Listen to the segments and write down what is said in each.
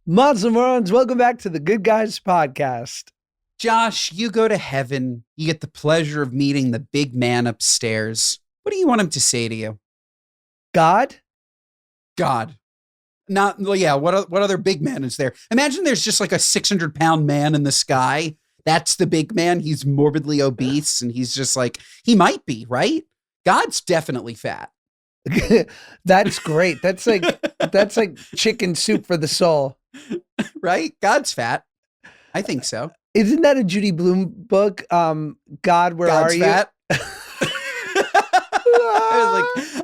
Mods and morons, welcome back to the Good Guys podcast. Josh, you go to heaven. You get the pleasure of meeting the big man upstairs. What do you want him to say to you? God? God. Not, well, yeah, what other big man is there? Imagine there's just like a 600-pound man in the sky. That's the big man. He's morbidly obese, and he's just like, he might be, right? God's definitely fat. That's great. That's like chicken soup for the soul. Right? God's fat. I think so. Isn't that a Judy Blume book? God, where God's are fat. you?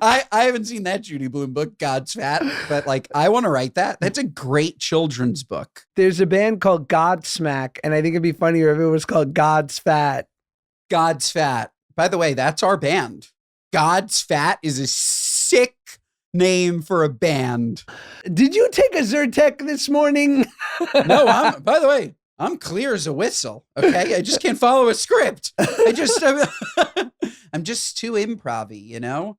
I haven't seen that Judy Blume book, God's Fat, but like I want to write that. That's a great children's book. There's a band called Godsmack, and I think it'd be funnier if it was called God's Fat. God's Fat. By the way, that's our band. God's Fat is a sick name for a band. Did you take a Zyrtec this morning? No, by the way, I'm clear as a whistle. Okay. I just can't follow a script. I'm just too improv-y, you know?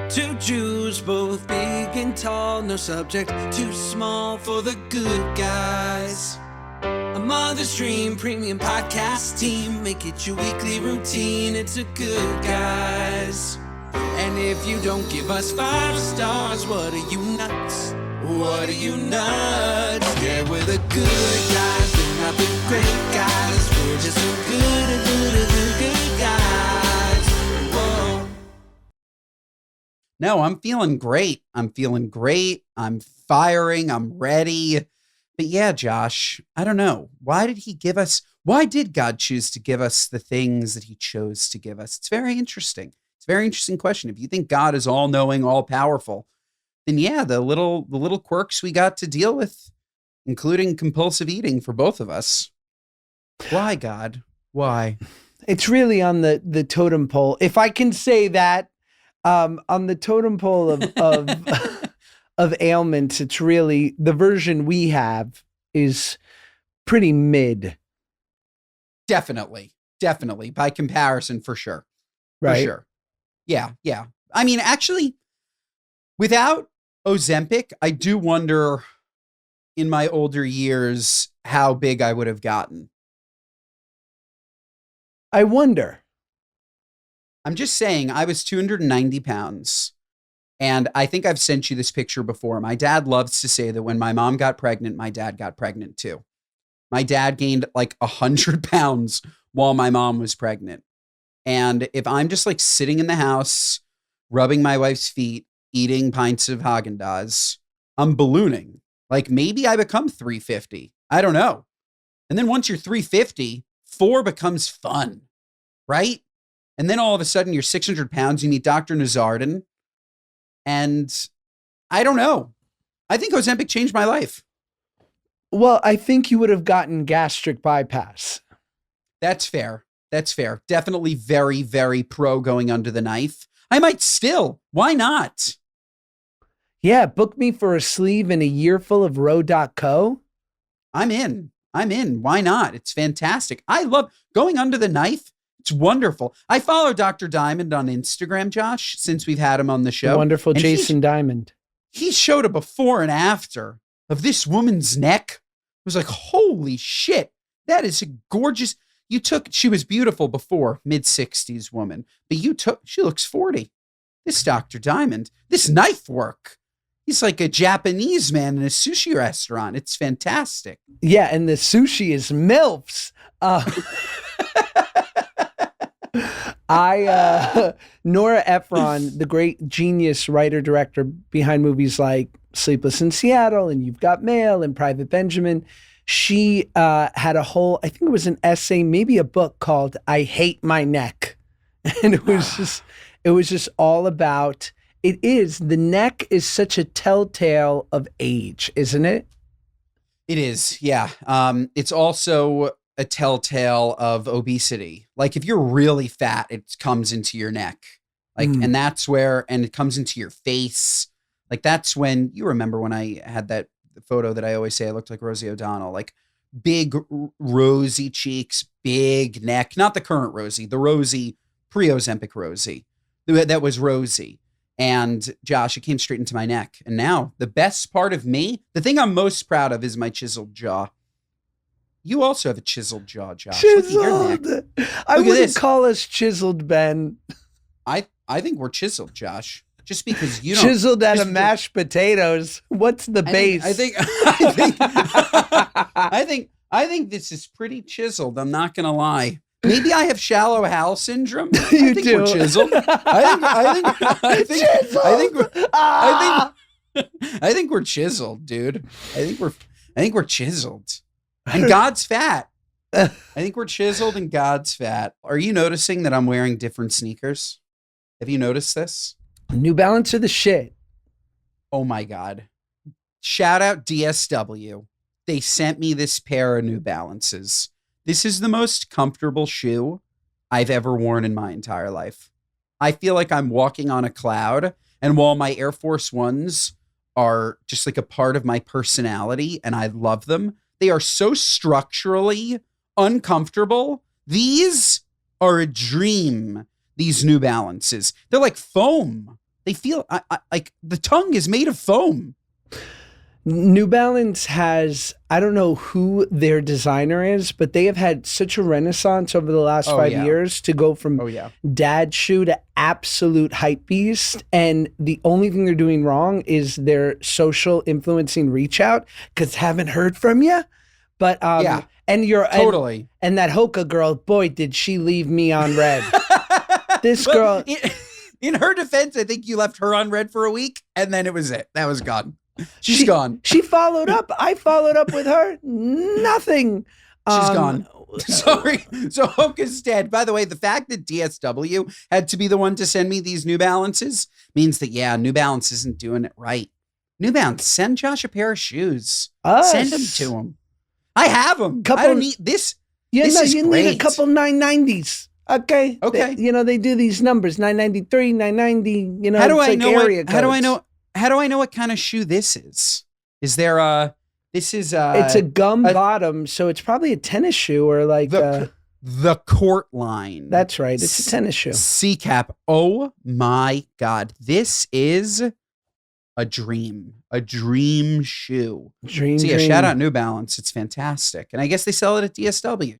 Two Jews, both big and tall, no subject too small for the good guys. A Mother's Dream premium podcast team, make it your weekly routine. It's a Good Guys. And if you don't give us 5 stars, what are you nuts? What are you nuts? Yeah, we're the good guys, we're not the great guys. We're just so good guys. Whoa. No, I'm feeling great. I'm firing. I'm ready. But yeah, Josh, I don't know. Why did God choose to give us the things that he chose to give us? It's very interesting. It's a very interesting question. If you think God is all knowing, all powerful, then yeah, the little quirks we got to deal with, including compulsive eating for both of us. Why, God? Why? It's really on the totem pole. If I can say that, on the totem pole of ailments, it's really the version we have is pretty mid. Definitely by comparison, for sure. Right. For sure. Yeah. I mean, actually, without Ozempic, I do wonder in my older years how big I would have gotten. I wonder. I'm just saying, I was 290 pounds. And I think I've sent you this picture before. My dad loves to say that when my mom got pregnant, my dad got pregnant too. My dad gained like 100 pounds while my mom was pregnant. And if I'm just like sitting in the house, rubbing my wife's feet, eating pints of Haagen-Dazs, I'm ballooning. Like maybe I become 350. I don't know. And then once you're 350, 4 becomes fun, right? And then all of a sudden you're 600 pounds, you meet Dr. Nazardin. And I don't know. I think Ozempic changed my life. Well, I think you would have gotten gastric bypass. That's fair. Definitely very, very pro going under the knife. I might still. Why not? Yeah, book me for a sleeve in a year full of Row.co. I'm in. Why not? It's fantastic. I love going under the knife. It's wonderful. I follow Dr. Diamond on Instagram, Josh, since we've had him on the show. The wonderful Jason Diamond. He showed a before and after of this woman's neck. It was like, holy shit. That is a gorgeous. She was beautiful before, mid-60s woman, but she looks 40. This Dr. Diamond, this knife work. He's like a Japanese man in a sushi restaurant. It's fantastic. Yeah, and the sushi is MILFs. Nora Ephron, the great genius writer-director behind movies like Sleepless in Seattle and You've Got Mail and Private Benjamin, she had a whole, I think it was an essay, maybe a book called I Hate My Neck. And it was just all about, the neck is such a telltale of age, isn't it? It is, yeah. It's also a telltale of obesity. Like if you're really fat, it comes into your neck. Like, and that's where, and it comes into your face. Like that's when, you remember when I had that photo that I always say I looked like Rosie O'Donnell, like big rosy cheeks, big neck, not the current Rosie, the Rosie pre-Ozempic Rosie. That was Rosie. And Josh, it came straight into my neck. And now the best part of me, the thing I'm most proud of is my chiseled jaw. You also have a chiseled jaw, Josh. Look at your neck. I Look at wouldn't this. call us chiseled, Ben. I think we're chiseled, Josh. Just because you don't. Chiseled out of mashed potatoes. What's the base? I think this is pretty chiseled. I'm not gonna lie. Maybe I have shallow Hal syndrome. You I think do. We're chiseled. I think we're chiseled, dude. I think we're chiseled. And God's fat. I think we're chiseled and God's fat. Are you noticing that I'm wearing different sneakers? Have you noticed this? New Balance are the shit. Oh my God. Shout out DSW. They sent me this pair of New Balances. This is the most comfortable shoe I've ever worn in my entire life. I feel like I'm walking on a cloud. And while my Air Force Ones are just like a part of my personality and I love them, they are so structurally uncomfortable. These are a dream, these New Balances. They're like foam. They feel like the tongue is made of foam. New Balance has, I don't know who their designer is, but they have had such a renaissance over the last 5 years to go from dad shoe to absolute hype beast. And the only thing they're doing wrong is their social influencing reach out, because haven't heard from you. But and you're totally. And that Hoka girl, boy, did she leave me on red. This girl. In her defense, I think you left her on red for a week, and then it was it. That was gone. She's gone. She followed up. I followed up with her. Nothing. She's gone. Sorry. So Hoka's dead. By the way, the fact that DSW had to be the one to send me these New Balances means that, New Balance isn't doing it right. New Balance, send Josh a pair of shoes. Send them to him. I have them. I don't need this. You great. need a couple 990s. Okay. Okay. They do these numbers, 993, 990, How do I know what kind of shoe this is? Is there it's a gum bottom, so it's probably a tennis shoe or like the court line. That's right. It's a tennis shoe. C-cap. Oh my God. This is a dream shoe. Dream. Shout out New Balance. It's fantastic. And I guess they sell it at DSW.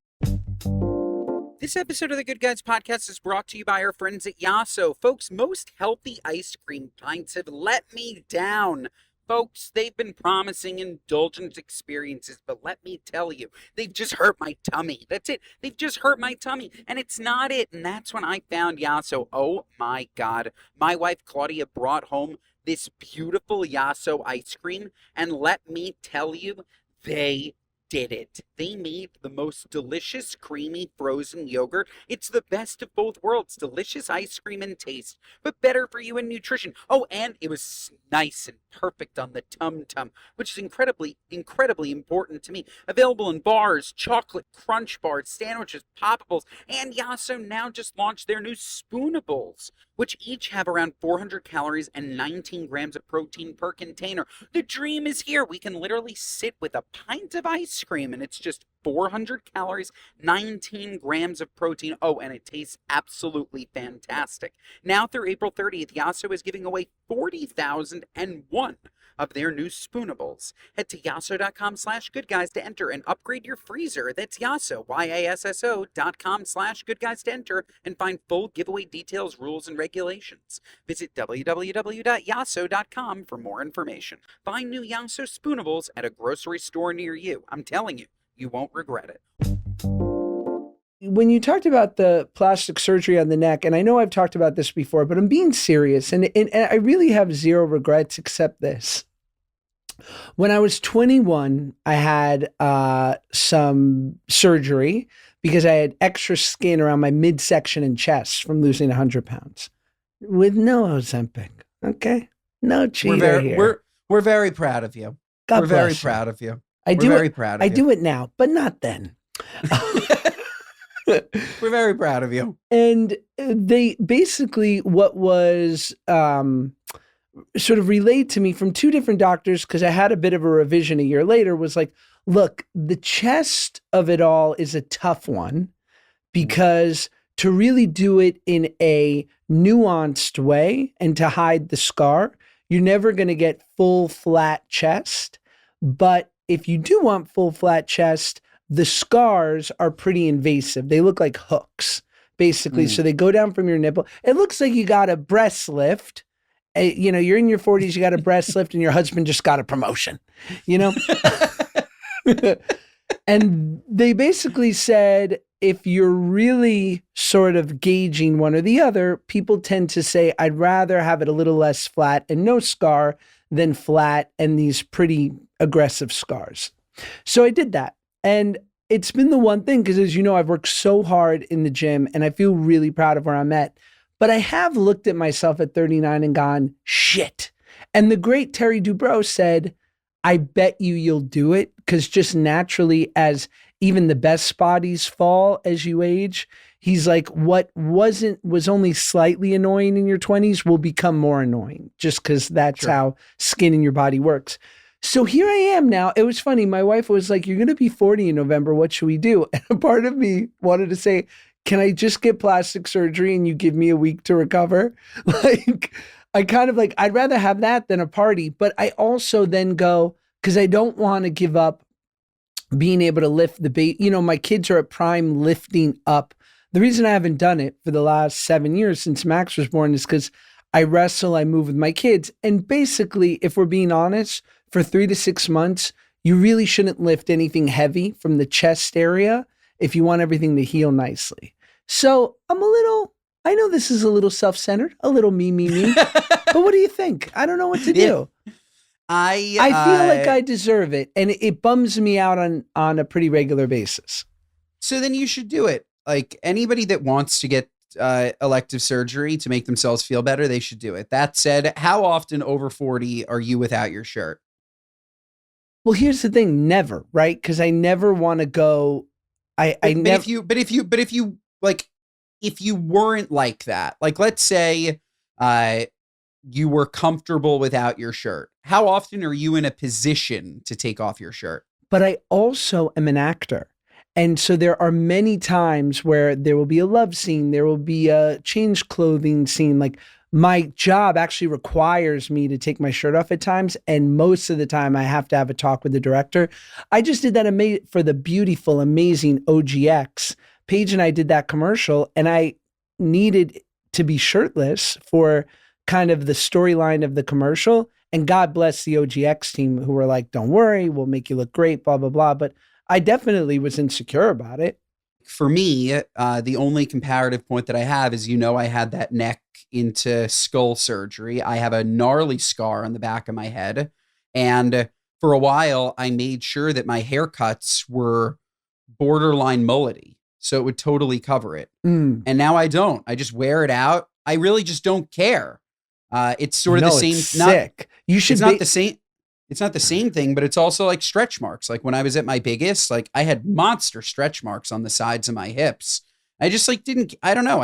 This episode of the Good Guys Podcast is brought to you by our friends at Yasso. Folks, most healthy ice cream pints have let me down. Folks, they've been promising indulgent experiences, but let me tell you, they've just hurt my tummy. That's it. They've just hurt my tummy, and it's not it. And that's when I found Yasso. Oh my God. My wife, Claudia, brought home this beautiful Yasso ice cream, and let me tell you, they did it. They made the most delicious, creamy, frozen yogurt. It's the best of both worlds. Delicious ice cream and taste, but better for you in nutrition. Oh, and it was nice and perfect on the tum-tum, which is incredibly, incredibly important to me. Available in bars, chocolate crunch bars, sandwiches, poppables, and Yasso now just launched their new Spoonables, which each have around 400 calories and 19 grams of protein per container. The dream is here. We can literally sit with a pint of ice cream, and it's just 400 calories, 19 grams of protein. Oh, and it tastes absolutely fantastic. Now through April 30th, Yasso is giving away 40,001 of their new Spoonables. Head to yasso.com/goodguys to enter and upgrade your freezer. That's Yasso, YASSO.com/goodguys to enter and find full giveaway details, rules, and regulations. Visit www.yasso.com for more information. Find new Yasso Spoonables at a grocery store near you. I'm telling you, you won't regret it. When you talked about the plastic surgery on the neck, and I know I've talked about this before, but I'm being serious, and I really have zero regrets except this. When I was 21, I had some surgery because I had extra skin around my midsection and chest from losing 100 pounds with no Ozempic. Okay? No cheater here. We're very proud of you. God we're bless very you. proud of you. We're very proud of you. I do it now, but not then. We're very proud of you. And they basically, what was sort of relayed to me from two different doctors, because I had a bit of a revision a year later, was like, look, the chest of it all is a tough one because to really do it in a nuanced way and to hide the scar. You're never going to get full flat chest, but if you do want full flat chest, the scars are pretty invasive. They look like hooks, basically. So they go down from your nipple. It looks like you got a breast lift. You're in your 40s, you got a breast lift, and your husband just got a promotion, And they basically said, if you're really sort of gauging one or the other, people tend to say, I'd rather have it a little less flat and no scar than flat and these pretty aggressive scars. So I did that. And it's been the one thing, because as you know, I've worked so hard in the gym and I feel really proud of where I'm at. But I have looked at myself at 39 and gone, shit. And the great Terry Dubrow said, I bet you'll do it, because just naturally, as even the best bodies fall as you age, he's like, what was only slightly annoying in your 20s will become more annoying, just because that's how skin in your body works. So here I am now. It was funny. My wife was like, you're going to be 40 in November. What should we do? And a part of me wanted to say, can I just get plastic surgery and you give me a week to recover? I'd rather have that than a party. But I also then go, because I don't want to give up being able to lift the baby. My kids are at prime lifting up. The reason I haven't done it for the last 7 years since Max was born is because I wrestle, I move with my kids. And basically, if we're being honest, for 3 to 6 months, you really shouldn't lift anything heavy from the chest area if you want everything to heal nicely. So I know this is a little self-centered, a little me. But what do you think? I don't know what to do. I feel like I deserve it. And it bums me out on a pretty regular basis. So then you should do it. Like anybody that wants to get elective surgery to make themselves feel better, they should do it. That said, how often over 40 are you without your shirt? Well, here's the thing, never, right? Because I never want to go. If you weren't like that, like let's say you were comfortable without your shirt, how often are you in a position to take off your shirt? But I also am an actor. And so there are many times where there will be a love scene, there will be a change clothing scene. Like my job actually requires me to take my shirt off at times. And most of the time I have to have a talk with the director. I just did that for the beautiful, amazing OGX. Paige and I did that commercial and I needed to be shirtless for kind of the storyline of the commercial. And God bless the OGX team who were like, don't worry, we'll make you look great, blah, blah, blah. But I definitely was insecure about it. For me, the only comparative point that I have is, I had that neck into skull surgery. I have a gnarly scar on the back of my head. And for a while, I made sure that my haircuts were borderline mullety, so it would totally cover it. And now I don't. I just wear it out. I really just don't care. It's sort of the same. It's sick. It's not the same. It's not the same thing, but it's also like stretch marks. Like when I was at my biggest, like I had monster stretch marks on the sides of my hips. I just I don't know.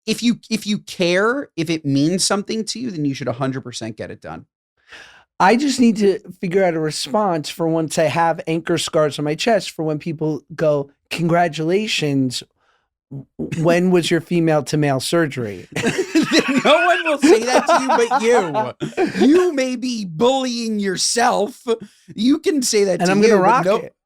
If you care, if it means something to you, then you should 100% get it done. I just need to figure out a response for once I have anchor scars on my chest for when people go, congratulations. When was your female to male surgery? No one will say that to you but you. You may be bullying yourself. You can say that to you. And I'm going to rock it.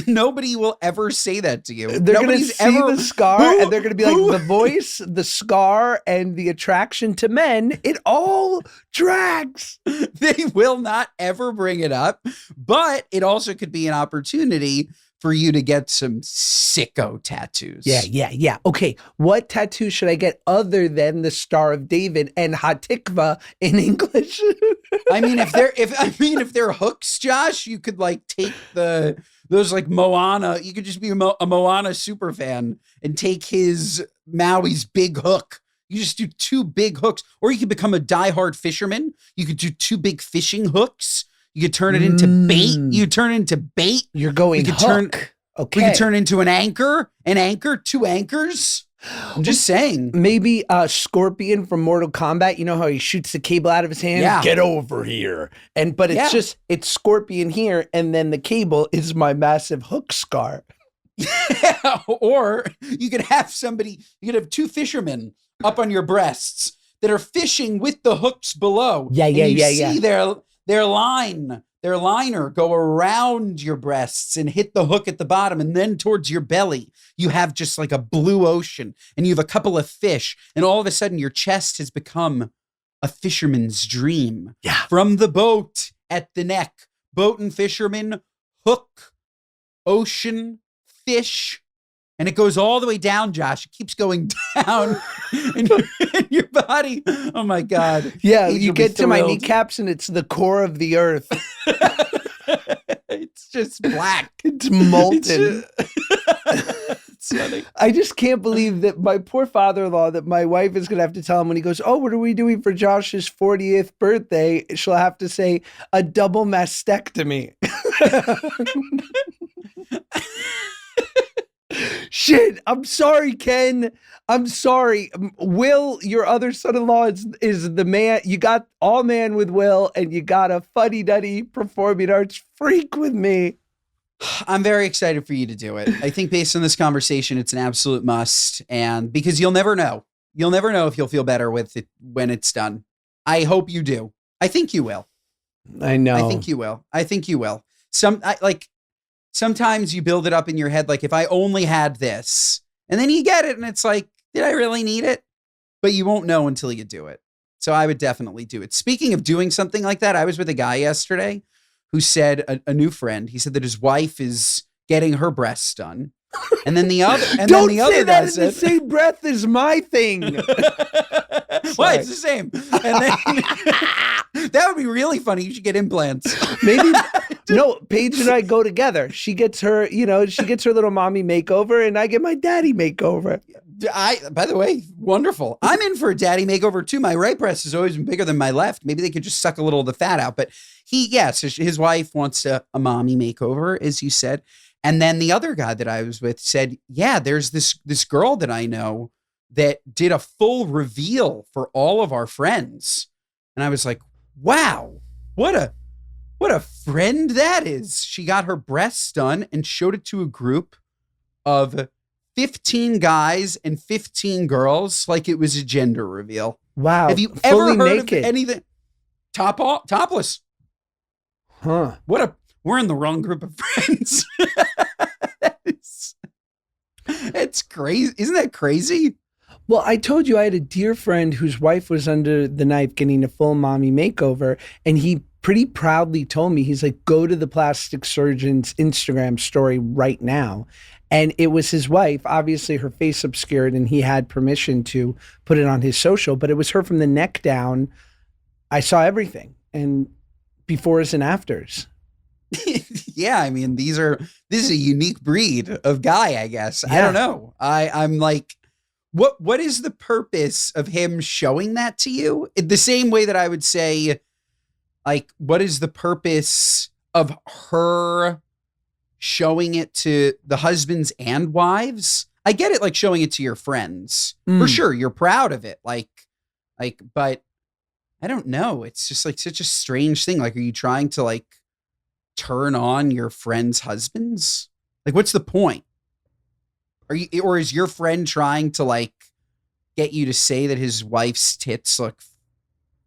Nobody will ever say that to you. They're going to see the scar and they're going to be like, the voice, the scar, and the attraction to men, it all drags. They will not ever bring it up, but it also could be an opportunity for you to get some sicko tattoos. Yeah. Okay, what tattoo should I get other than the Star of David and Hatikva in English? if they're hooks, Josh, you could like take those like Moana. You could just be a Moana super fan and take his Maui's big hook. You just do 2 big hooks, or you could become a diehard fisherman. You could do 2 big fishing hooks. You could turn it into bait. You turn it into bait. You're going hook. Okay. We could turn into an anchor, 2 anchors. I'm just saying. Maybe Scorpion from Mortal Kombat. You know how he shoots the cable out of his hand? Yeah. Get over here. But it's Scorpion here. And then the cable is my massive hook scar. Yeah, or you could have two fishermen up on your breasts that are fishing with the hooks below. Yeah, and yeah, you yeah, see their liner go around your breasts and hit the hook at the bottom, and then towards your belly, you have just like a blue ocean, and you have a couple of fish, and all of a sudden your chest has become a fisherman's dream. Yeah. From the boat at the neck, boat and fisherman, hook, ocean, fish, and it goes all the way down, Josh. It keeps going down in your body. Oh my God. Yeah, Angel you be get to my thrilled. kneecaps and it's the core of the earth. It's just black. It's molten. It's funny. I just can't believe that my poor father-in-law, that my wife is going to have to tell him when he goes, oh, what are we doing for Josh's 40th birthday? She'll have to say a double mastectomy. Shit, I'm sorry, Ken. I'm sorry. Will, your other son-in-law, is the man. You got all man with Will, and you got a fuddy-duddy performing arts freak with me. I'm very excited for you to do it. I think based on this conversation, it's an absolute must. And because you'll never know. You'll never know if you'll feel better with it when it's done. I hope you do. I think you will. I know. I think you will. I think you will. Sometimes you build it up in your head, like if I only had this, and then you get it and it's like, did I really need it? But you won't know until you do it. So I would definitely do it. Speaking of doing something like that, I was with a guy yesterday who said, a new friend, he said that his wife is getting her breasts done. And then the other, and Don't then the say other that guy in said, the same breath as my thing. why, it's the same. And then that would be really funny. You should get implants. Maybe no, Paige and I go together. She gets her, she gets her little mommy makeover and I get my daddy makeover. By the way, wonderful. I'm in for a daddy makeover too. My right breast has always been bigger than my left. Maybe they could just suck a little of the fat out. But so his wife wants a mommy makeover, as you said. And then the other guy that I was with said, yeah, there's this girl that I know that did a full reveal for all of our friends. And I was like, wow, what a friend that is. She got her breasts done and showed it to a group of 15 guys and 15 girls like it was a gender reveal. Wow. Have you ever fully heard naked. of anything? Topless. Huh. We're in the wrong group of friends. It's crazy. Isn't that crazy? Well, I told you I had a dear friend whose wife was under the knife getting a full mommy makeover. And he pretty proudly told me, he's like, go to the plastic surgeon's Instagram story right now. And it was his wife, obviously her face obscured, and he had permission to put it on his social, but it was her from the neck down. I saw everything, and befores and afters. Yeah, I mean, this is a unique breed of guy, I guess. Yeah. I don't know. I'm like, what is the purpose of him showing that to you? In the same way that I would say, like, what is the purpose of her showing it to the husbands and wives? I get it, like showing it to your friends. For sure, you're proud of it. Like, but I don't know. It's just like such a strange thing. Like, are you trying to like turn on your friends' husbands? Like, what's the point? Or is your friend trying to like get you to say that his wife's tits look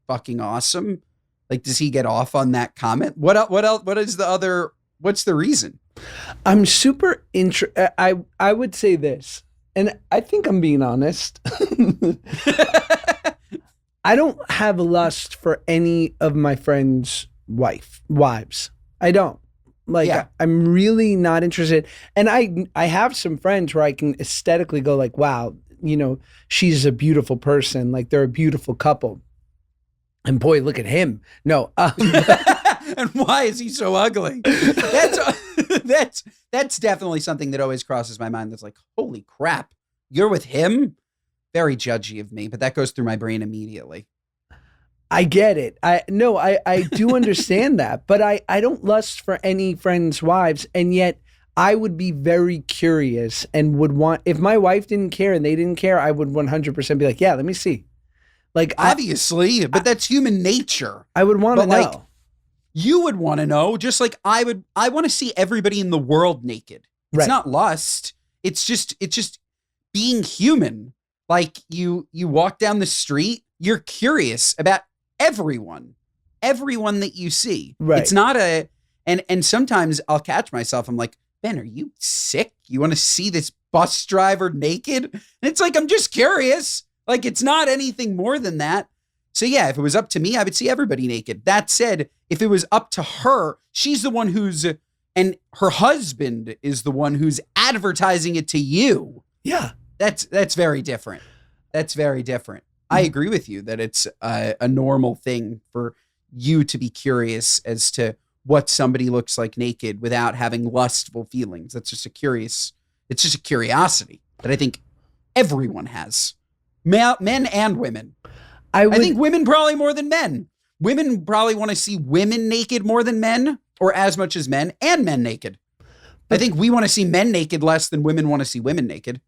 fucking awesome? Like, does he get off on that comment? What else? What is the other? What's the reason? I'm super I would say this, and I think I'm being honest. I don't have lust for any of my friends' wives. I don't. Like, yeah. I'm really not interested. And I have some friends where I can aesthetically go like, wow, she's a beautiful person. Like, they're a beautiful couple. And boy, look at him. No. And why is he so ugly? That's definitely something that always crosses my mind. That's like, holy crap, you're with him? Very judgy of me, but that goes through my brain immediately. I get it. I do understand that, but I don't lust for any friends' wives. And yet I would be very curious and would want, if my wife didn't care and they didn't care, I would 100% be like, yeah, let me see. Like, obviously, but that's human nature. I would want to know. Like, you would want to know, just like I want to see everybody in the world naked. It's Right. not lust. It's just being human. Like you walk down the street, you're curious about everyone that you see. Right. It's not and sometimes I'll catch myself. I'm like, Ben, are you sick? You want to see this bus driver naked? And it's like, I'm just curious. Like, it's not anything more than that. So yeah, if it was up to me, I would see everybody naked. That said, if it was up to her, she's the one and her husband is the one who's advertising it to you. Yeah. That's very different. That's very different. I agree with you that it's a normal thing for you to be curious as to what somebody looks like naked without having lustful feelings. That's just it's just a curiosity that I think everyone has. Men and women. I think women probably more than men. Women probably want to see women naked more than men, or as much as men, and men naked. I think we want to see men naked less than women want to see women naked.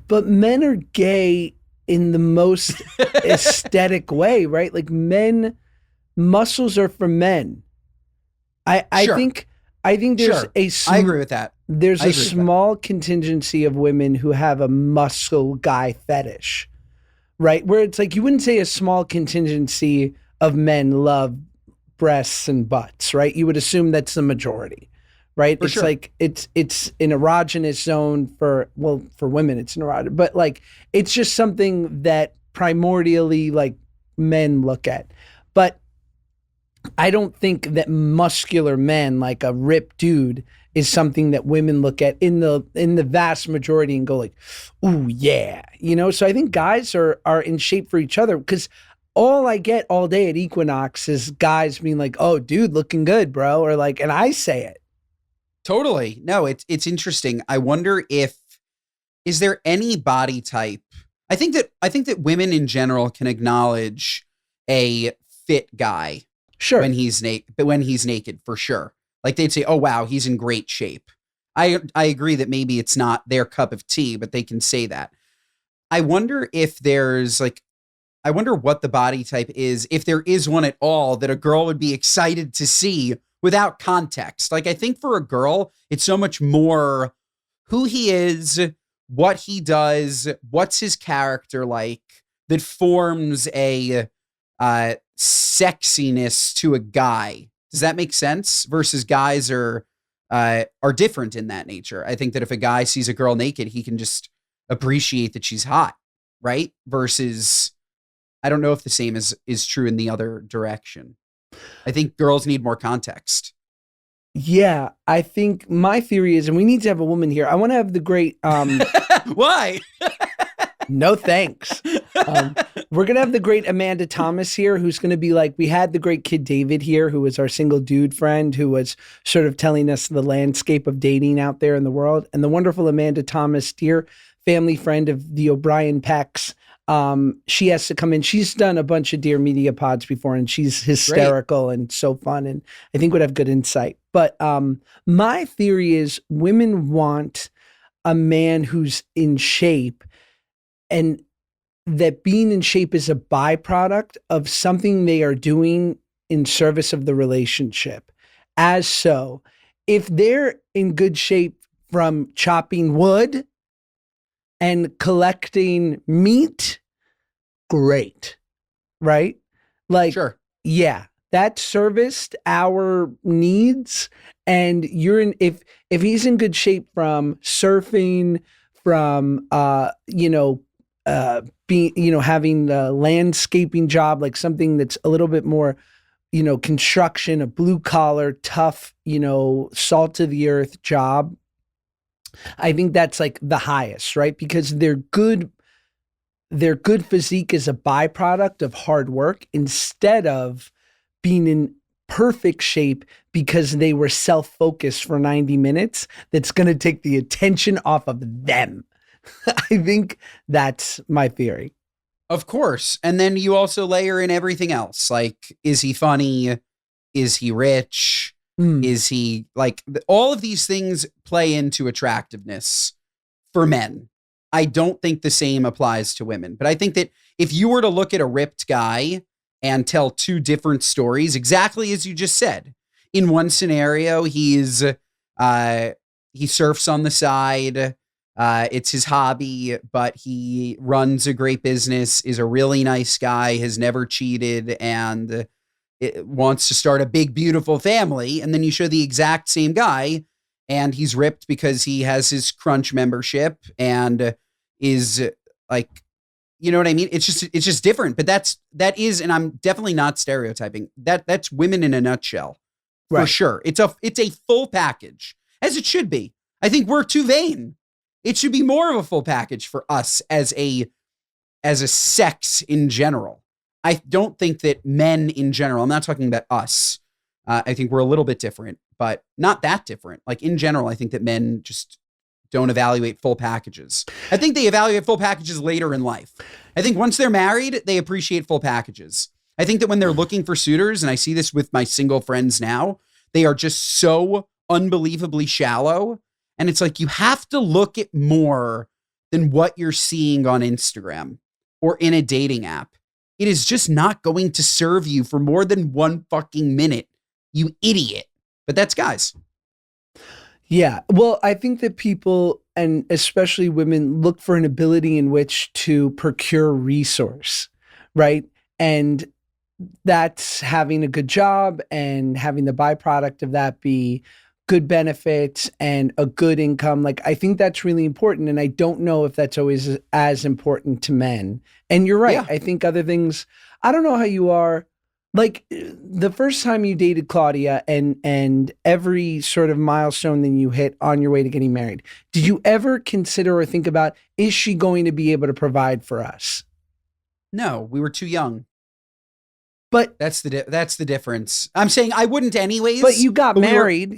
But men are gay in the most aesthetic way, right? Like muscles are for men. I Sure. think there's I agree with that. There's I a agree with small contingency of women who have a muscle guy fetish, right? Where it's like you wouldn't say a small contingency of men love breasts and butts, right? You would assume that's the majority, right? For It's sure. like it's an erogenous zone for women it's an erogenous, but like it's just something that primordially like men look at. But I don't think that muscular men, like a ripped dude, is something that women look at in the vast majority and go like, "Ooh, yeah," you know. So I think guys are in shape for each other, because all I get all day at Equinox is guys being like, "Oh, dude, looking good, bro," or like, and I say it. Totally. No, it's interesting. I wonder is there any body type? I think that women in general can acknowledge a fit guy. Sure. When he's naked, for sure. Like they'd say, "Oh wow, he's in great shape." I agree that maybe it's not their cup of tea, but they can say that. I wonder what the body type is, if there is one at all, that a girl would be excited to see without context. Like, I think for a girl, it's so much more who he is, what he does, what's his character like, that forms a sexiness to a guy. Does that make sense? Versus guys are different in that nature. I think that if a guy sees a girl naked, he can just appreciate that she's hot, right? Versus, I don't know if the same is true in the other direction. I think girls need more context. Yeah, I think my theory is, and we need to have a woman here. I want to have the great. Why? No thanks. We're going to have the great Amanda Thomas here, who's going to be like, we had the great Kid David here, who was our single dude friend, who was sort of telling us the landscape of dating out there in the world. And the wonderful Amanda Thomas, dear family friend of the O'Brien Pecks, she has to come in. She's done a bunch of Dear Media pods before, and she's hysterical and so fun, and I think would have good insight. But my theory is women want a man who's in shape, and that being in shape is a byproduct of something they are doing in service of the relationship. As so, if they're in good shape from chopping wood and collecting meat, great, right? Like, Sure. Yeah, that serviced our needs. And you're in, if he's in good shape from surfing, from being, having the landscaping job, like something that's a little bit more, construction, a blue collar, tough, salt of the earth job. I think that's like the highest, right? Because their good physique is a byproduct of hard work, instead of being in perfect shape because they were self-focused for 90 minutes. That's going to take the attention off of them. I think that's my theory. Of course. And then you also layer in everything else. Like, is he funny? Is he rich? Is he like, all of these things play into attractiveness for men. I don't think the same applies to women, but I think that if you were to look at a ripped guy and tell two different stories, exactly as you just said, in one scenario, he's he surfs on the side. It's his hobby, but he runs a great business, is a really nice guy, has never cheated, and wants to start a big, beautiful family. And then you show the exact same guy, and he's ripped because he has his Crunch membership and is like, you know what I mean? It's just different. But that is, and I'm definitely not stereotyping. That's women in a nutshell, for Right. sure. It's a full package, as it should be. I think we're too vain. It should be more of a full package for us as a sex in general. I don't think that men in general, I'm not talking about us. I think we're a little bit different, but not that different. Like in general, I think that men just don't evaluate full packages. I think they evaluate full packages later in life. I think once they're married, they appreciate full packages. I think that when they're looking for suitors, and I see this with my single friends now, they are just so unbelievably shallow. And it's like, you have to look at more than what you're seeing on Instagram or in a dating app. It is just not going to serve you for more than 1 fucking minute, you idiot. But that's guys. Yeah. Well, I think that people, and especially women, look for an ability in which to procure resource, right? And that's having a good job and having the byproduct of that be good benefits and a good income. Like, I think that's really important. And I don't know if that's always as important to men. And you're right. Yeah. I think other things, I don't know how you are. Like the first time you dated Claudia and every sort of milestone that you hit on your way to getting married, did you ever consider or think about, is she going to be able to provide for us? No, we were too young. But that's the difference. I'm saying I wouldn't anyways. But you got married.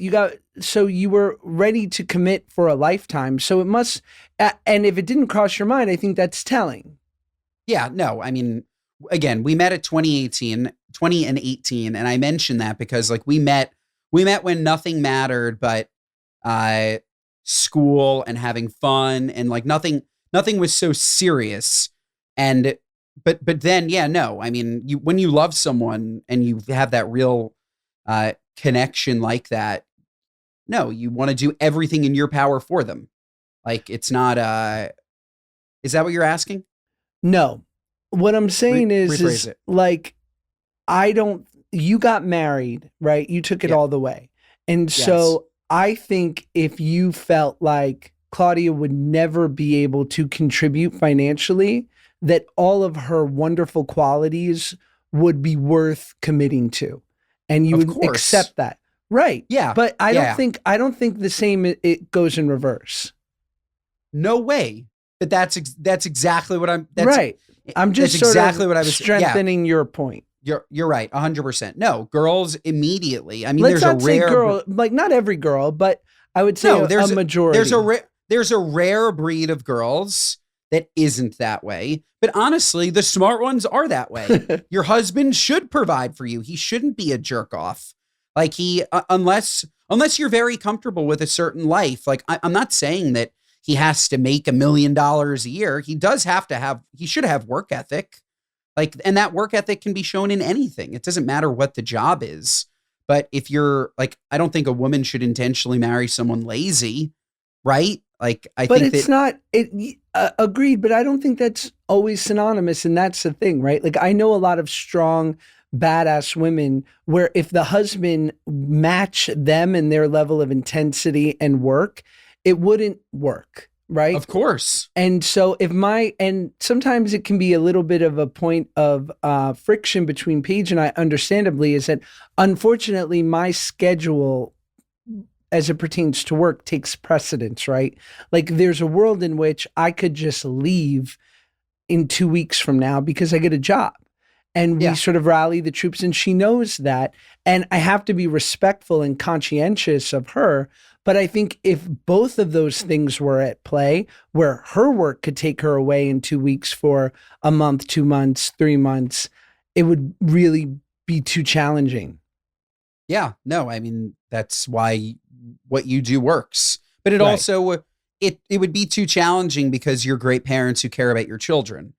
So you were ready to commit for a lifetime. So it must, and if it didn't cross your mind, I think that's telling. Yeah, no, I mean, again, we met at 20 and 18. And I mentioned that because like we met when nothing mattered, but school and having fun and like nothing was so serious. And but then, yeah, no, I mean, when you love someone and you have that real connection like that, no, you want to do everything in your power for them. Like it's not, is that what you're asking? No, what I'm saying is like, you got married, right? You took it all the way. And so I think if you felt like Claudia would never be able to contribute financially, that all of her wonderful qualities would be worth committing to. And you would accept that. Right. Yeah. But I don't think the same, it goes in reverse. No way. But that's exactly what I'm, right. I'm just that's exactly what I was strengthening your point. You're right. 100%. No, girls immediately. I mean, Let's there's not a rare say girl, like not every girl, but I would say a majority. There's a rare breed of girls that isn't that way. But honestly, the smart ones are that way. Your husband should provide for you. He shouldn't be a jerk off. Like unless you're very comfortable with a certain life. Like I'm not saying that he has to make $1 million a year. He should have work ethic. Like, and that work ethic can be shown in anything. It doesn't matter what the job is. But if you're like, I don't think a woman should intentionally marry someone lazy, right? Like, agreed, but I don't think that's always synonymous. And that's the thing, right? Like, I know a lot of strong, badass women where if the husband match them in their level of intensity and work, it wouldn't work, right? Of course. And so and sometimes it can be a little bit of a point of friction between Paige and I, understandably, is that unfortunately my schedule as it pertains to work takes precedence, right? Like there's a world in which I could just leave in 2 weeks from now because I get a job. And we sort of rally the troops, and she knows that. And I have to be respectful and conscientious of her. But I think if both of those things were at play, where her work could take her away in 2 weeks for a month, 2 months, 3 months, it would really be too challenging. Yeah, no, I mean, that's why what you do works. But it also, it would be too challenging because you're great parents who care about your children.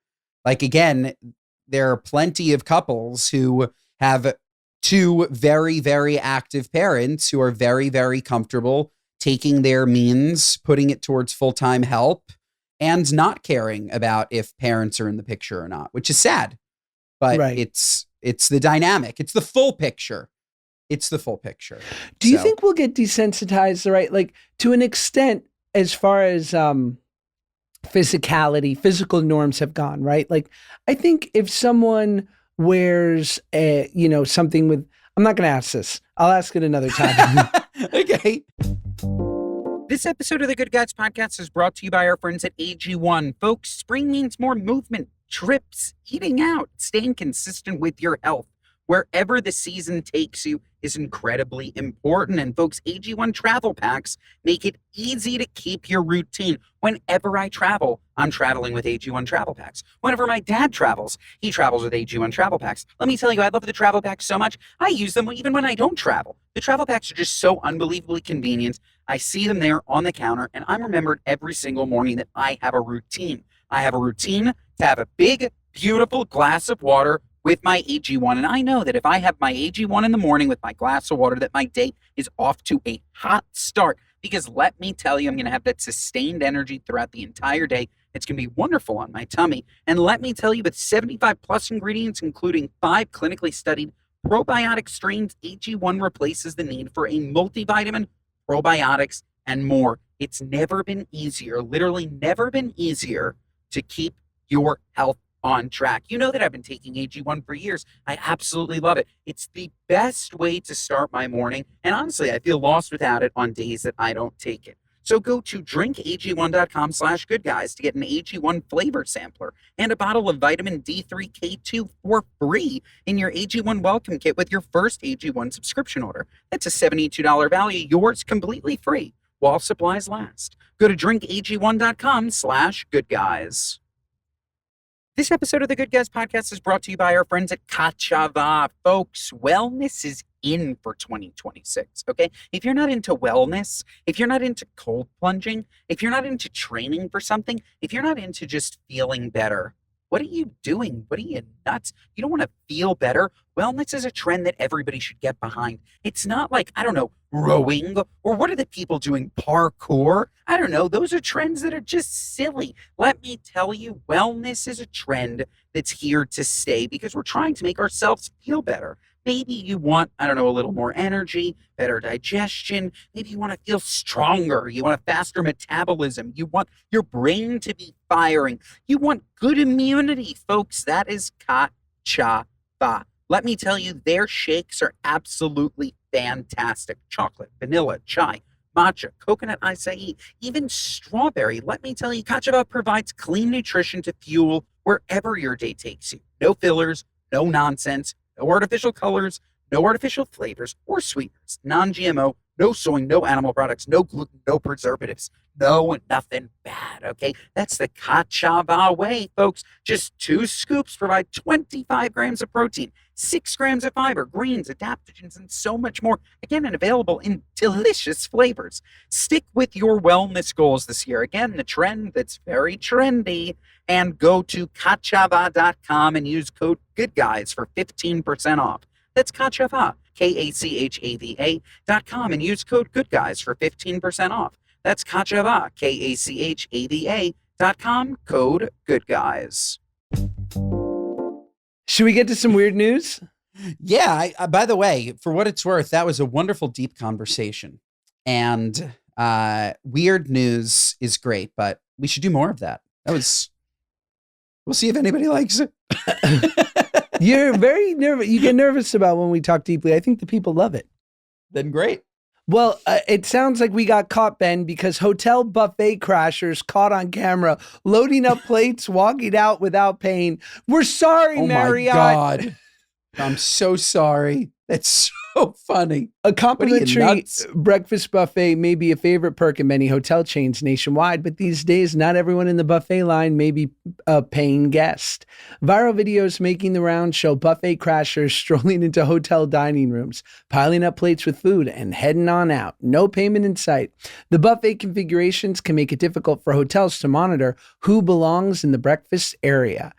Like, again, there are plenty of couples who have two very, very active parents who are very, very comfortable taking their means, putting it towards full-time help, and not caring about if parents are in the picture or not, which is sad. But Right. it's the dynamic. It's the full picture. It's the full picture. Do you think we'll get desensitized, right? Like to an extent, as far as physicality, physical norms have gone, right? Like I think if someone wears something with, I'm not going to ask this. I'll ask it another time. Okay. This episode of the Good Guys podcast is brought to you by our friends at AG1. Folks, spring means more movement, trips, eating out, staying consistent with your health. Wherever the season takes you is incredibly important. And folks, AG1 travel packs make it easy to keep your routine. Whenever I travel, I'm traveling with AG1 travel packs. Whenever my dad travels, he travels with AG1 travel packs. Let me tell you, I love the travel packs so much. I use them even when I don't travel. The travel packs are just so unbelievably convenient. I see them there on the counter, and I'm remembered every single morning that I have a routine. I have a routine to have a big, beautiful glass of water with my AG1. And I know that if I have my AG1 in the morning with my glass of water, that my day is off to a hot start. Because let me tell you, I'm going to have that sustained energy throughout the entire day. It's going to be wonderful on my tummy. And let me tell you, with 75 plus ingredients, including 5 clinically studied probiotic strains, AG1 replaces the need for a multivitamin, probiotics, and more. It's never been easier, literally never been easier to keep your health on track. You know that I've been taking AG1 for years. I absolutely love it. It's the best way to start my morning. And honestly, I feel lost without it on days that I don't take it. So go to drinkag1.com/goodguys to get an AG1 flavor sampler and a bottle of vitamin D3K2 for free in your AG1 welcome kit with your first AG1 subscription order. That's a $72 value, yours completely free while supplies last. Go to drinkag1.com/goodguys. This episode of the Good Guys podcast is brought to you by our friends at Kachava. Folks, wellness is in for 2026, okay? If you're not into wellness, if you're not into cold plunging, if you're not into training for something, if you're not into just feeling better, what are you doing? What are you, nuts? You don't want to feel better? Wellness is a trend that everybody should get behind. It's not like, I don't know, rowing, or what are the people doing, parkour? I don't know. Those are trends that are just silly. Let me tell you, wellness is a trend that's here to stay because we're trying to make ourselves feel better. Maybe you want, I don't know, a little more energy, better digestion. Maybe you want to feel stronger. You want a faster metabolism. You want your brain to be firing. You want good immunity, folks. That is Kachava. Let me tell you, their shakes are absolutely fantastic. Chocolate, vanilla, chai, matcha, coconut acai, even strawberry. Let me tell you, Kachava provides clean nutrition to fuel wherever your day takes you. No fillers, no nonsense, no artificial colors, no artificial flavors or sweeteners, non-GMO, no soy, no animal products, no gluten, no preservatives, no nothing bad, okay? That's the Kachava way, folks. Just 2 scoops provide 25 grams of protein, 6 grams of fiber, greens, adaptogens, and so much more. Again, and available in delicious flavors. Stick with your wellness goals this year. Again, the trend that's very trendy. And go to Kachava.com and use code GOODGUYS for 15% off. That's Kachava, Kachava.com, and use code GOODGUYS for 15% off. That's Kachava, Kachava.com, code GOODGUYS. Should we get to some weird news? Yeah. By the way, for what it's worth, that was a wonderful, deep conversation. And weird news is great, but we should do more of that. We'll see if anybody likes it. You're very nervous. You get nervous about when we talk deeply. I think the people love it. Then great. Well, it sounds like we got caught, Ben, because hotel buffet crashers caught on camera loading up plates, walking out without paying. We're sorry, Marriott. Oh my God. I'm so sorry. That's so funny. A complimentary nuts? breakfast buffet may be a favorite perk in many hotel chains nationwide, but these days, not everyone in the buffet line may be a paying guest. Viral videos making the rounds show buffet crashers strolling into hotel dining rooms, piling up plates with food, and heading on out. No payment in sight. The buffet configurations can make it difficult for hotels to monitor who belongs in the breakfast area,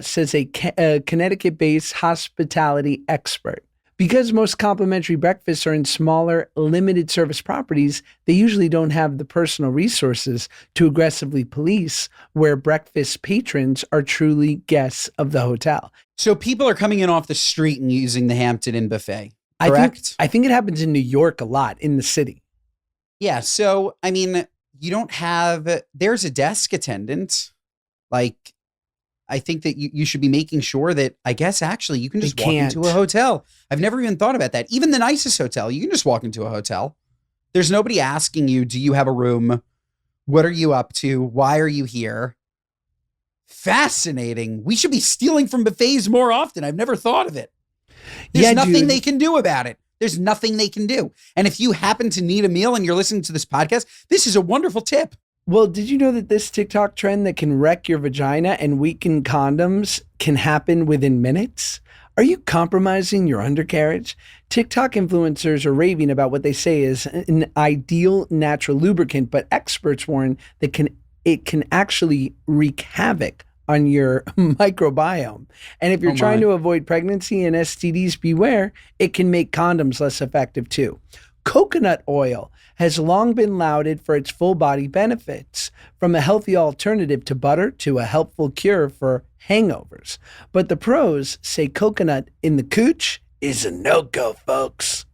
says a Connecticut-based hospitality expert. Because most complimentary breakfasts are in smaller, limited service properties, they usually don't have the personal resources to aggressively police where breakfast patrons are truly guests of the hotel. So people are coming in off the street and using the Hampton Inn buffet, correct? I think it happens in New York a lot, in the city. Yeah. So, I mean, you don't have, there's a desk attendant. Like, I think that you should be making sure that, I guess, actually, you can just walk into a hotel. I've never even thought about that. Even the nicest hotel, you can just walk into a hotel. There's nobody asking you, do you have a room? What are you up to? Why are you here? Fascinating. We should be stealing from buffets more often. I've never thought of it. There's nothing they can do about it. There's nothing they can do. And if you happen to need a meal and you're listening to this podcast, this is a wonderful tip. Well, did you know that this TikTok trend that can wreck your vagina and weaken condoms can happen within minutes? Are you compromising your undercarriage? TikTok influencers are raving about what they say is an ideal natural lubricant, but experts warn that it can actually wreak havoc on your microbiome. And if you're trying to avoid pregnancy and STDs, beware, it can make condoms less effective too. Coconut oil has long been lauded for its full body benefits, from a healthy alternative to butter to a helpful cure for hangovers. But the pros say coconut in the cooch is a no-go, folks.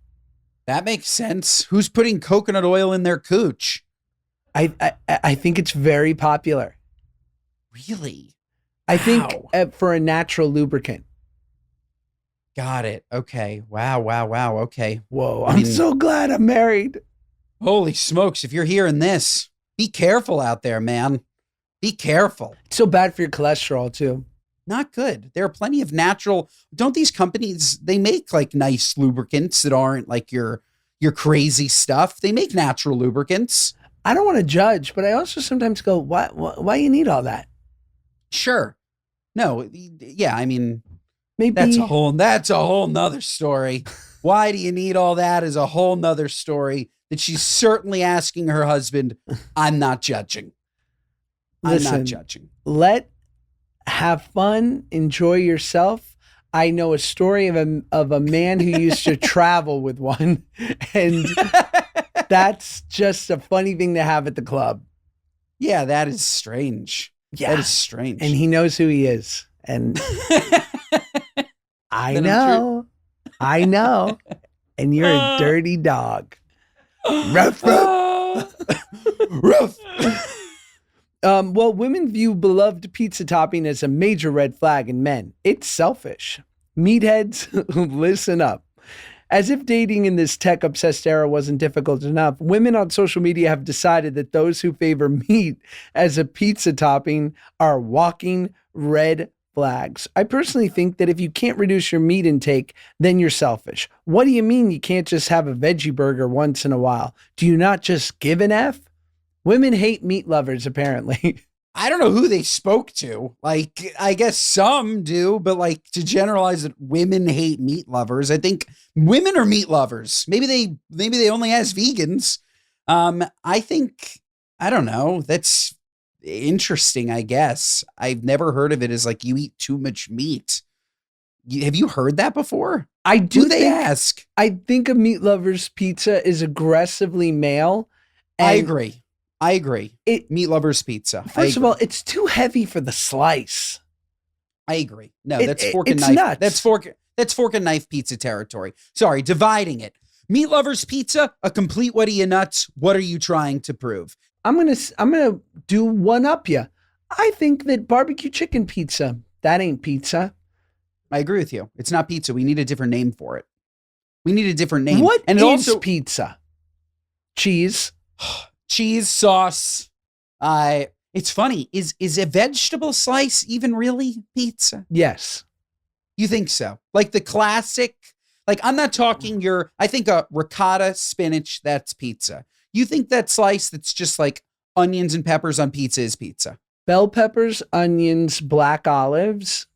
That makes sense. Who's putting coconut oil in their cooch? I think it's very popular. Really? I think for a natural lubricant. Got it. Okay. Wow. Okay. Whoa. I'm so glad I'm married. Holy smokes. If you're hearing this, be careful out there, man. Be careful. It's so bad for your cholesterol too. Not good. There are plenty of natural. Don't these companies, they make like nice lubricants that aren't like your crazy stuff. They make natural lubricants. I don't want to judge, but I also sometimes go, why you need all that? Sure. No. Yeah. I mean, maybe that's a whole nother story. Why do you need all that is a whole nother story that she's certainly asking her husband. I'm not judging. Listen, I'm not judging. Have fun, enjoy yourself. I know a story of a man who used to travel with one, and that's just a funny thing to have at the club. Yeah, that is strange. Yeah. That is strange. And he knows who he is. And I know. And you're a dirty dog. Ruff, ruff. Ruff. Well, women view beloved pizza topping as a major red flag in men. It's selfish. Meatheads, listen up. As if dating in this tech-obsessed era wasn't difficult enough, women on social media have decided that those who favor meat as a pizza topping are walking red flags. I personally think that if you can't reduce your meat intake, then you're selfish. What do you mean you can't just have a veggie burger once in a while? Do you not just give an F? Women hate meat lovers, apparently. I don't know who they spoke to. Like, I guess some do, but like to generalize that women hate meat lovers, I think women are meat lovers. Maybe they only ask vegans. I think, I don't know. That's interesting, I guess. I've never heard of it as like you eat too much meat. Have you heard that before? I do. Who they ask? I think a meat lover's pizza is aggressively male. I agree. Meat lovers pizza. First of all, it's too heavy for the slice. I agree. No, that's fork and it's knife. nuts. That's fork and knife pizza territory. Sorry, dividing it. Meat lovers pizza, a complete what are you nuts? What are you trying to prove? I'm gonna do one up you. I think that barbecue chicken pizza, that ain't pizza. I agree with you. It's not pizza. We need a different name for it. We need a different name. What and is also pizza? Cheese. Cheese sauce. It's funny. Is a vegetable slice even really pizza? Yes. You think so? Like the classic, like I'm not talking I think a ricotta spinach, that's pizza. You think that slice that's just like onions and peppers on pizza is pizza? Bell peppers, onions, black olives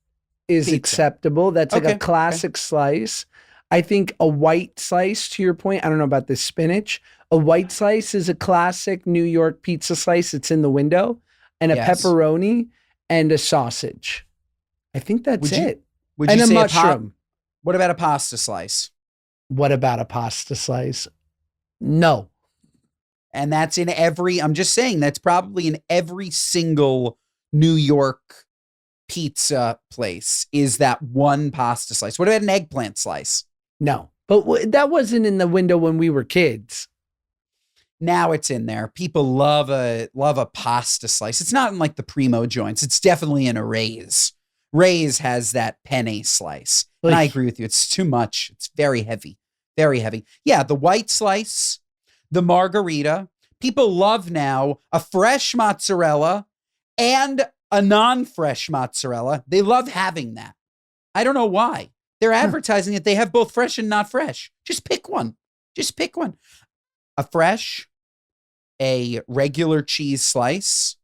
is Pizza. Acceptable. That's like Okay, a classic slice. I think a white slice, to your point, I don't know about the spinach. A white slice is a classic New York pizza slice. It's in the window, and a Yes. pepperoni and a sausage. I think that's it. Would And you a say mushroom. what about a pasta slice? What about a pasta slice? No. And that's in I'm just saying, that's probably in every single New York pizza place is that one pasta slice. What about an eggplant slice? No. But that wasn't in the window when we were kids. Now it's in there. People love a pasta slice. It's not in like the primo joints. It's definitely in a Ray's. Ray's has that penne slice. And I agree with you. It's too much. It's very heavy. Very heavy. Yeah, the white slice, the margarita. People love now a fresh mozzarella and a non-fresh mozzarella. They love having that. I don't know why. They're advertising that they have both fresh and not fresh. Just pick one. Just pick one. A fresh, a regular cheese slice,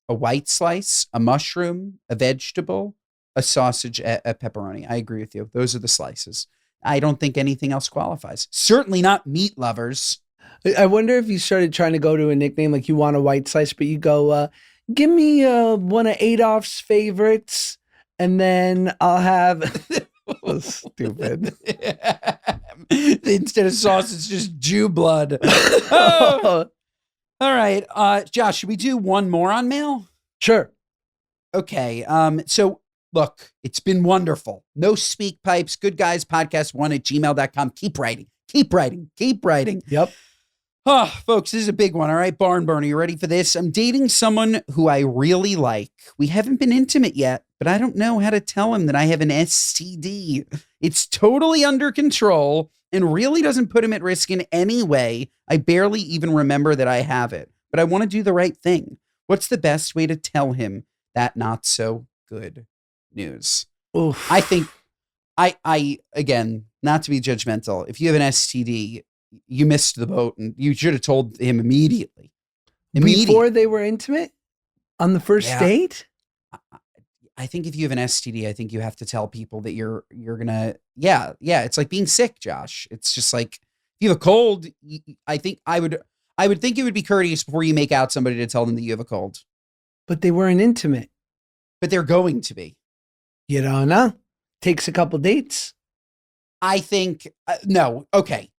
a white slice, a mushroom, a vegetable, a sausage, a pepperoni. I agree with you. Those are the slices. I don't think anything else qualifies. Certainly not meat lovers. I wonder if you started trying to go to a nickname like you want a white slice, but you go, give me one of Adolf's favorites, and then I'll have... Stupid. Instead of sauce, it's just Jew blood. Oh. All right. Josh, should we do one more on mail? Sure. Okay. So look, it's been wonderful. No speak pipes. Good guys podcast 1@gmail.com. Keep writing. Keep writing. Keep writing. Yep. Oh, folks, this is a big one. All right, barn burner, you ready for this? I'm dating someone who I really like. We haven't been intimate yet, but I don't know how to tell him that I have an STD. It's totally under control and really doesn't put him at risk in any way. I barely even remember that I have it, but I want to do the right thing. What's the best way to tell him that not so good news? Oof. I think I again, not to be judgmental, if you have an STD, you missed the boat and you should have told him immediately. Before they were intimate? On the first date? I think if you have an STD, I think you have to tell people that you're gonna, it's like being sick, Josh. It's just like, if you have a cold, I think I would think it would be courteous before you make out somebody to tell them that you have a cold. But they weren't intimate. But they're going to be. You don't know. Takes a couple dates. I think, no, okay.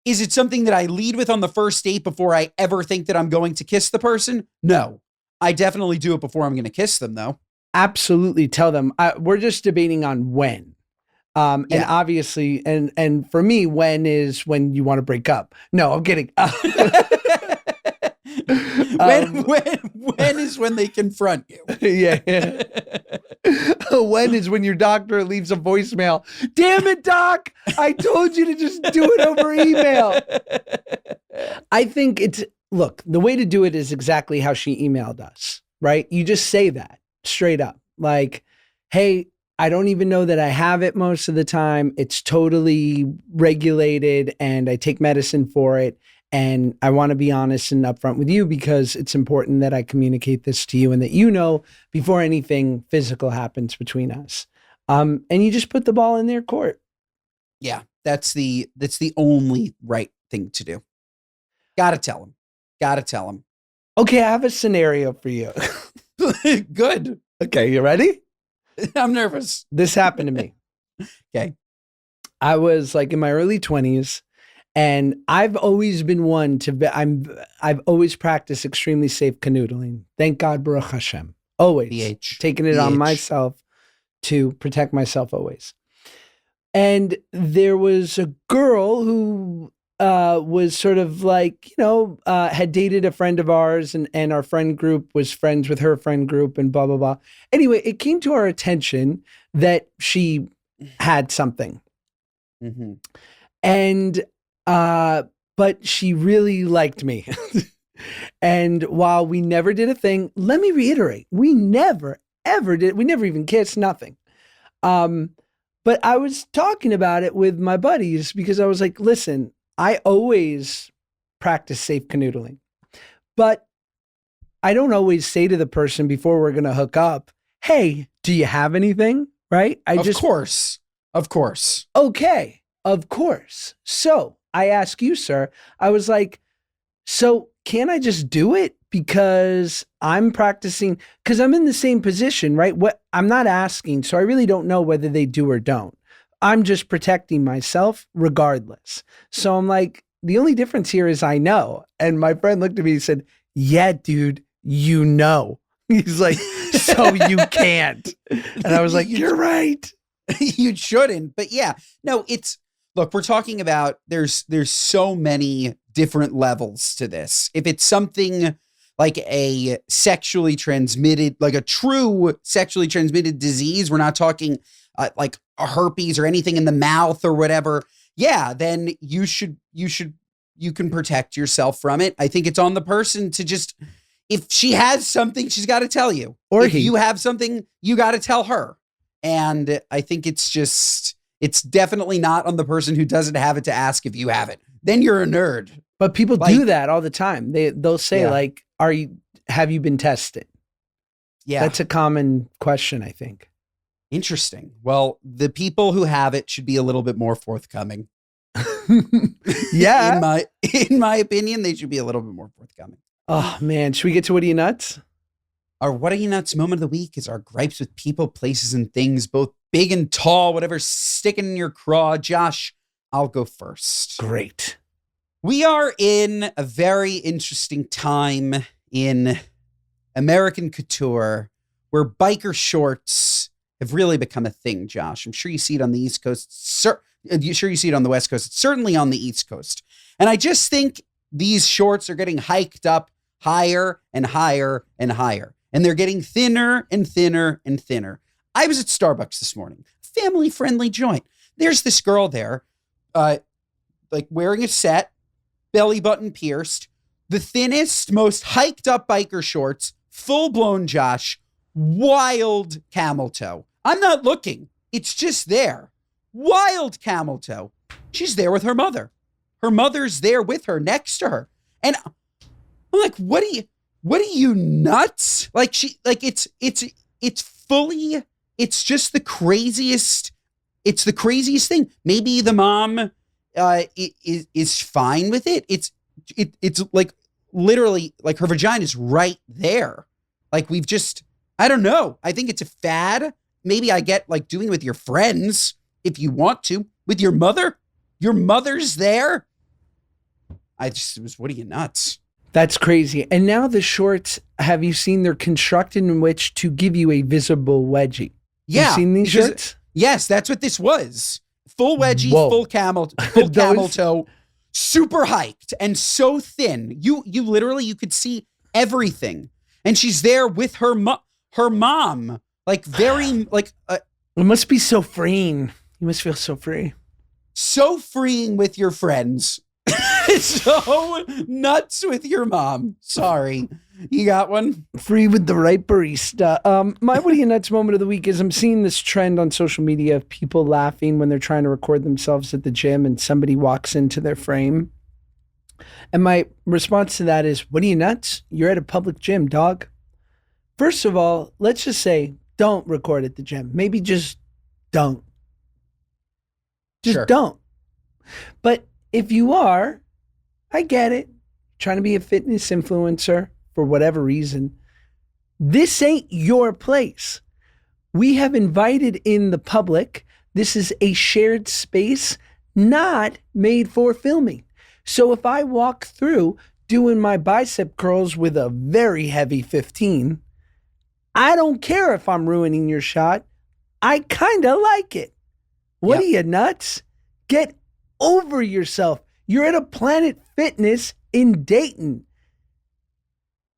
Is it something that I lead with on the first date before I ever think that I'm going to kiss the person? No. I definitely do it before I'm going to kiss them, though. Absolutely tell them. We're just debating on when. And obviously, and for me, when is when you want to break up. No, I'm kidding. When is when they confront you? Yeah. When is when your doctor leaves a voicemail? Damn it, doc. I told you to just do it over email. I think look, the way to do it is exactly how she emailed us, right? You just say that straight up. Like, hey, I don't even know that I have it most of the time. It's totally regulated and I take medicine for it. And I want to be honest and upfront with you because it's important that I communicate this to you and that you know before anything physical happens between us. And you just put the ball in their court. Yeah, that's the only right thing to do. Gotta tell him. Okay, I have a scenario for you. Good. Okay, you ready? I'm nervous. This happened to me. Okay. I was like in my early 20s. And I've always been one I've always practiced extremely safe canoodling. Thank God, Baruch Hashem. Always. Taking it on myself to protect myself always. And there was a girl who was sort of like, had dated a friend of ours and our friend group was friends with her friend group and blah, blah, blah. Anyway, it came to our attention that she had something. Mm-hmm. And but she really liked me. And while we never did a thing, let me reiterate, we never, ever did. We never even kissed, nothing. But I was talking about it with my buddies because I was like, listen, I always practice safe canoodling, but I don't always say to the person before we're going to hook up, hey, do you have anything? Right? Of course. Okay. Of course. So I ask you, sir, I was like, so can I just do it? Because I'm practicing, because I'm in the same position, right? I'm not asking, so I really don't know whether they do or don't. I'm just protecting myself regardless. So I'm like, the only difference here is I know. And my friend looked at me and said, yeah, dude, you know. He's like, so you can't. And I was like, you're right. You shouldn't. But yeah, no, look, we're talking about there's so many different levels to this. If it's something like a sexually transmitted, like a true sexually transmitted disease, we're not talking like a herpes or anything in the mouth or whatever. Yeah, then you can protect yourself from it. I think it's on the person to just, if she has something, she's got to tell you. Or if you have something, you got to tell her. And I think it's definitely not on the person who doesn't have it to ask if you have it. Then you're a nerd. But people do that all the time. They'll say like, have you been tested? Yeah. That's a common question, I think. Interesting. Well, the people who have it should be a little bit more forthcoming. Yeah. In my opinion, they should be a little bit more forthcoming. Oh man, should we get to What Are You Nuts? Our What Are You Nuts moment of the week is our gripes with people, places, and things, both big and tall, whatever's sticking in your craw. Josh, I'll go first. Great. We are in a very interesting time in American couture where biker shorts have really become a thing, Josh. I'm sure you see it on the East Coast. I'm sure you see it on the West Coast. It's certainly on the East Coast. And I just think these shorts are getting hiked up higher and higher and higher. And they're getting thinner and thinner and thinner. I was at Starbucks this morning, family-friendly joint. There's this girl there, like wearing a set, belly button pierced, the thinnest, most hiked up biker shorts, full-blown Josh, wild camel toe. I'm not looking. It's just there. Wild camel toe. She's there with her mother. Her mother's there with her, next to her. And I'm like, what are you nuts? Like it's fully, it's just the craziest. It's the craziest thing. Maybe the mom is fine with it. It's like literally like her vagina is right there. Like I don't know. I think it's a fad. Maybe I get like doing it with your friends if you want to. With your mother's there. What are you nuts? That's crazy. And now the shorts, have you seen they're constructed in which to give you a visible wedgie? Yeah. You seen these shorts? Yes, that's what this was. Full wedgie, Whoa. full camel toe, super hiked and so thin. You literally, you could see everything. And she's there with her mom, like very, like. It must be so freeing. You must feel so free. So freeing with your friends. So nuts with your mom. Sorry. You got one? Free with the right barista. My What Are You Nuts moment of the week is I'm seeing this trend on social media of people laughing when they're trying to record themselves at the gym and somebody walks into their frame. And my response to that is, what are you nuts? You're at a public gym, dog. First of all, let's just say don't record at the gym. Maybe just don't. Just don't. But if you are, I get it. Trying to be a fitness influencer for whatever reason. This ain't your place. We have invited in the public. This is a shared space, not made for filming. So if I walk through doing my bicep curls with a very heavy 15, I don't care if I'm ruining your shot. I kind of like it. What are you, nuts? Get over yourself. You're at a Planet Fitness in Dayton.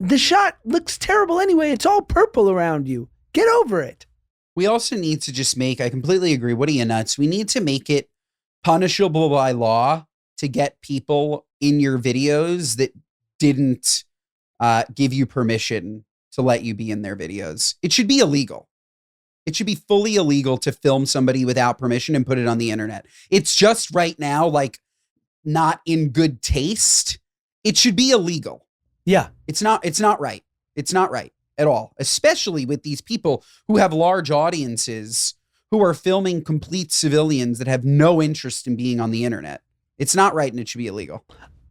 The shot looks terrible anyway. It's all purple around you. Get over it. We also need to just I completely agree. What are you nuts? We need to make it punishable by law to get people in your videos that didn't give you permission to let you be in their videos. It should be illegal. It should be fully illegal to film somebody without permission and put it on the internet. It's just right now, like, not in good taste. It should be illegal. Yeah. It's not right. It's not right at all, especially with these people who have large audiences who are filming complete civilians that have no interest in being on the internet. It's not right, and it should be illegal.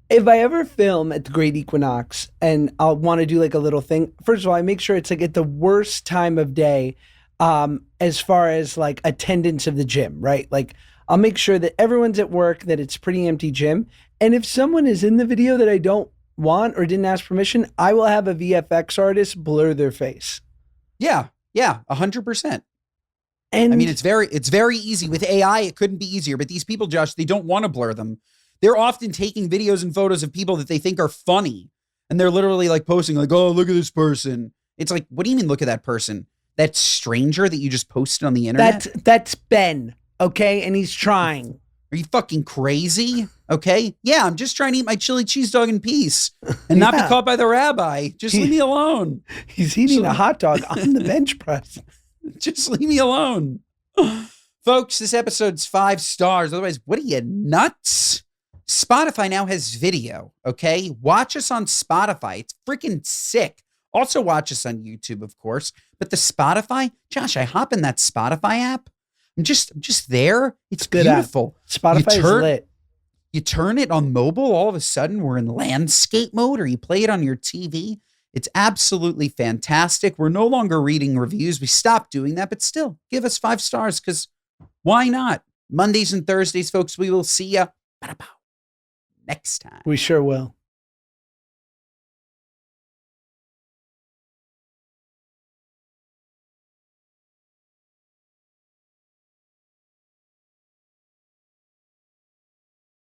If I ever film at the Great Equinox and I'll want to do like a little thing, first of all, I make sure it's like at the worst time of day. as far as like attendance of the gym, right? Like I'll make sure that everyone's at work, that it's pretty empty gym. And if someone is in the video that I don't want or didn't ask permission, I will have a VFX artist blur their face. Yeah. 100%. And I mean, it's very easy with AI. It couldn't be easier, but these people, Josh, they don't want to blur them. They're often taking videos and photos of people that they think are funny. And they're literally like posting like, oh, look at this person. It's like, what do you mean look at that person? That stranger that you just posted on the internet? That's Ben, okay? And he's trying. Are you fucking crazy? Okay. Yeah, I'm just trying to eat my chili cheese dog in peace and not be caught by the rabbi. Just leave me alone. He's eating a hot dog on the bench press. Just leave me alone. Folks, this episode's 5 stars. Otherwise, what are you, nuts? Spotify now has video, okay? Watch us on Spotify. It's freaking sick. Also watch us on YouTube, of course. But the Spotify, Josh, I hop in that Spotify app. I'm just there. It's good beautiful. App. Spotify is lit. You turn it on mobile, all of a sudden we're in landscape mode, or you play it on your TV. It's absolutely fantastic. We're no longer reading reviews. We stopped doing that, but still give us 5 stars because why not? Mondays and Thursdays, folks, we will see you next time. We sure will.